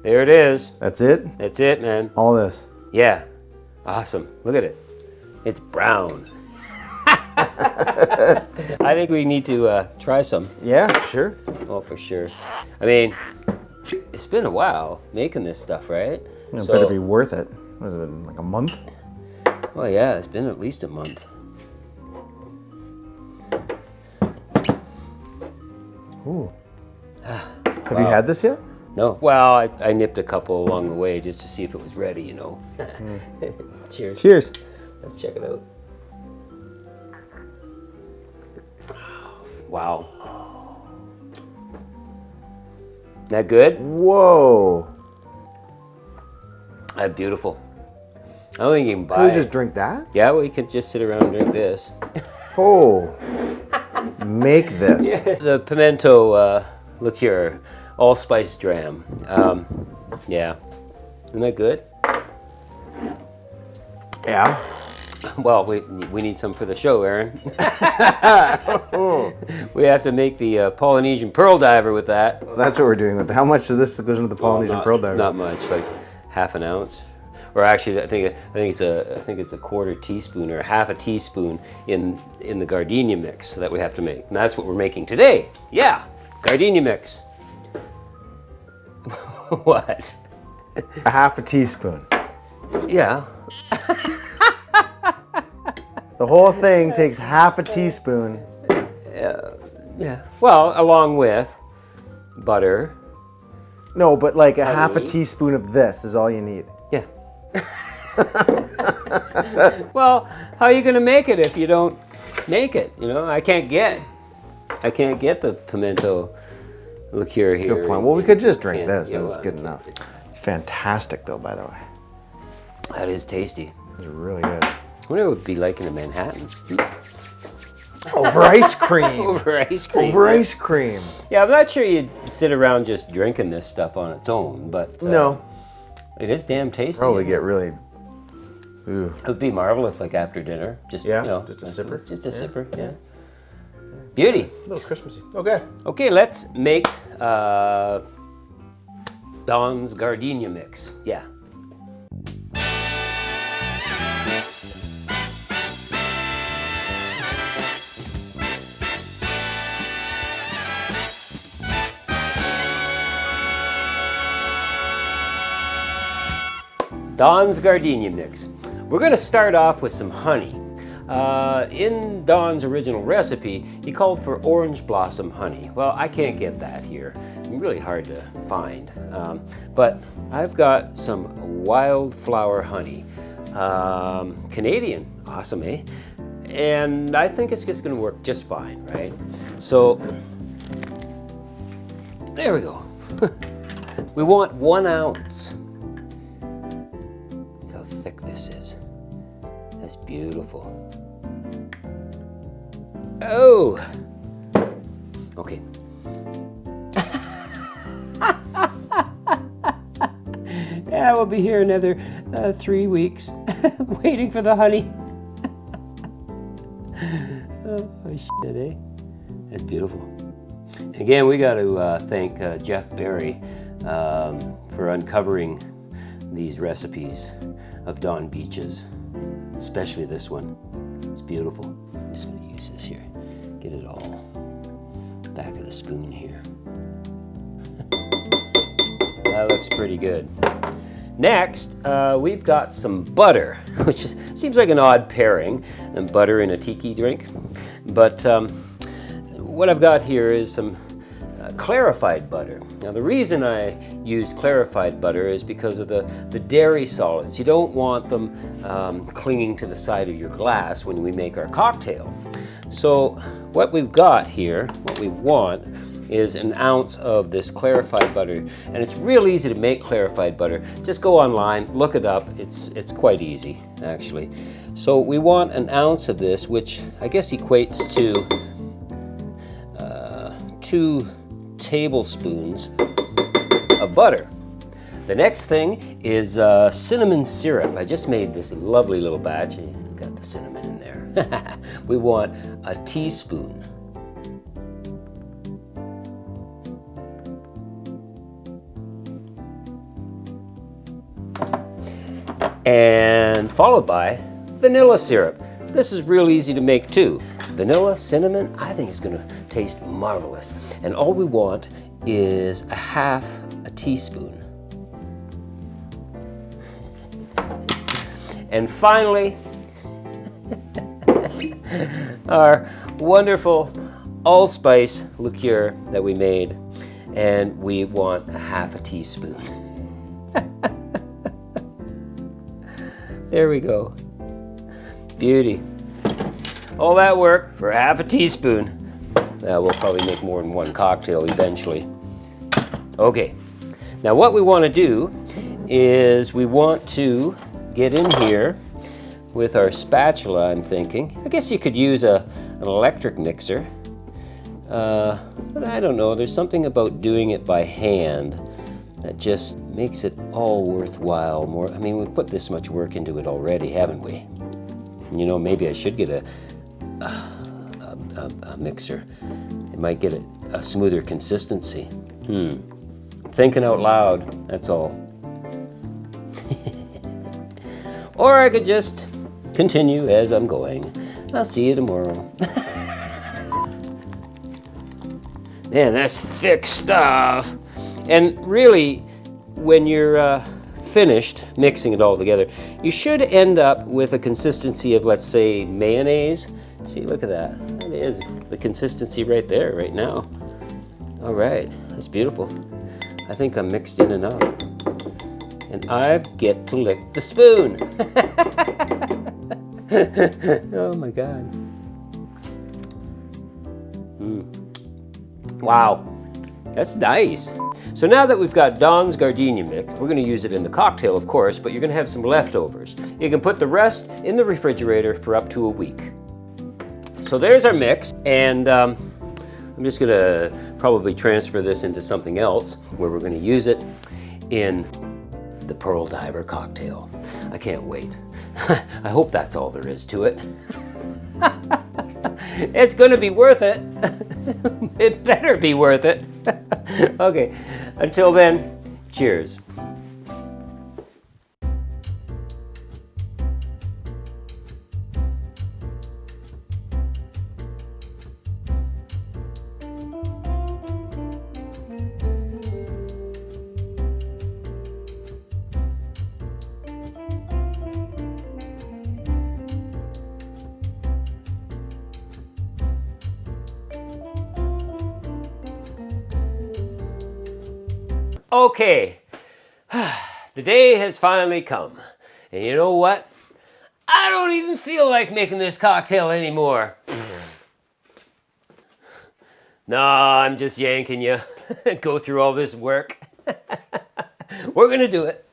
There it is. That's it? That's it, man. All this. Yeah. Awesome. Look at it. It's brown. I think we need to try some. Yeah, sure. Oh, for sure. I mean, it's been a while making this stuff, right? It better be worth it. What has it been, like a month? Well, yeah, it's been at least a month. Ooh. Have you had this yet? No. Well, I nipped a couple along the way just to see if it was ready, you know. Cheers. Cheers. Let's check it out. Wow. That good? Whoa. That's beautiful. I don't think you can buy Can we just drink that? Yeah, we could just sit around and drink this. Oh. Make this. The Pimento Liqueur, Allspice Dram. Yeah. Isn't that good? Yeah. Well, we need some for the show, Aaron. We have to make the Polynesian Pearl Diver with that. That's what we're doing with it. How much of this goes into the Polynesian Pearl Diver? Not much, like half an ounce. Or actually, I think it's a quarter teaspoon or half a teaspoon in the Gardenia mix that we have to make, and that's what we're making today. Yeah, Gardenia mix. What? A half a teaspoon. Yeah. The whole thing takes half a teaspoon. Yeah. Well, along with butter. No, but like a half a teaspoon of this is all you need. Yeah. Well, how are you going to make it if you don't make it? You know, I can't get the Pimento Liqueur here. Good point. Well, we could just drink this. This is good enough. It's fantastic, though, by the way. That is tasty. It's really good. I wonder what it would be like in a Manhattan. Over ice cream. Over ice cream. Over ice cream. Yeah, I'm not sure you'd sit around just drinking this stuff on its own, but no. It is damn tasty. Probably get really. Ooh. It would be marvelous, like after dinner. Just yeah, you know, just a sipper. Just a sipper. Yeah. Beauty. A little Christmassy. Okay. Okay, let's make Don's Gardenia mix. Yeah. Don's Gardenia mix. We're going to start off with some honey. In Don's original recipe, he called for orange blossom honey. Well, I can't get that here. It's really hard to find. But I've got some wildflower honey. Canadian, awesome, eh? And I think it's just going to work just fine, right? So, there we go. We want 1 ounce. Thick this is. That's beautiful. Oh! Okay. Yeah, we'll be here another 3 weeks waiting for the honey. Oh, shit, eh? That's beautiful. Again, we got to thank Jeff Berry for uncovering these recipes of Don Beach's, especially this one. It's beautiful. I'm just going to use this here. Get it all back of the spoon here. That looks pretty good. Next, we've got some butter, which seems like an odd pairing, and butter in a tiki drink. But what I've got here is some clarified butter. Now the reason I use clarified butter is because of the dairy solids. You don't want them clinging to the side of your glass when we make our cocktail. So what we've got here, what we want, is 1 ounce of this clarified butter. And it's real easy to make clarified butter. Just go online, look it up. It's quite easy, actually. So we want 1 ounce of this, which I guess equates to 2 tablespoons of butter. The next thing is cinnamon syrup. I just made this lovely little batch. Got the cinnamon in there. We want 1 teaspoon. and followed by vanilla syrup. This is real easy to make too. Vanilla, cinnamon, I think it's gonna taste marvelous. And all we want is a half a teaspoon. And finally, our wonderful Allspice liqueur that we made, and we want a half a teaspoon. There we go. Beauty. All that work for half a teaspoon. We'll probably make more than one cocktail eventually. Okay, now what we want to do is we want to get in here with our spatula, I'm thinking. I guess you could use an electric mixer, but I don't know, there's something about doing it by hand that just makes it all worthwhile more. I mean, we put this much work into it already, haven't we? You know, maybe I should get a mixer. It might get a smoother consistency. Thinking out loud, that's all. Or I could just continue as I'm going. I'll see you tomorrow. Man, that's thick stuff. And really, when you're finished mixing it all together, you should end up with a consistency of, let's say, mayonnaise. See, look at that. That is the consistency right there, right now. All right, that's beautiful. I think I'm mixed in enough. And I get to lick the spoon. Oh my God. Wow, that's nice. So now that we've got Don's Gardenia mix, we're gonna use it in the cocktail, of course, but you're gonna have some leftovers. You can put the rest in the refrigerator for up to a week. So there's our mix, and I'm just gonna probably transfer this into something else where we're gonna use it in the Pearl Diver Cocktail. I can't wait. I hope that's all there is to it. It's gonna be worth it. It better be worth it. Okay, until then, cheers. Okay, the day has finally come. And you know what? I don't even feel like making this cocktail anymore. Nah, I'm just yanking you. Go through all this work. We're gonna do it.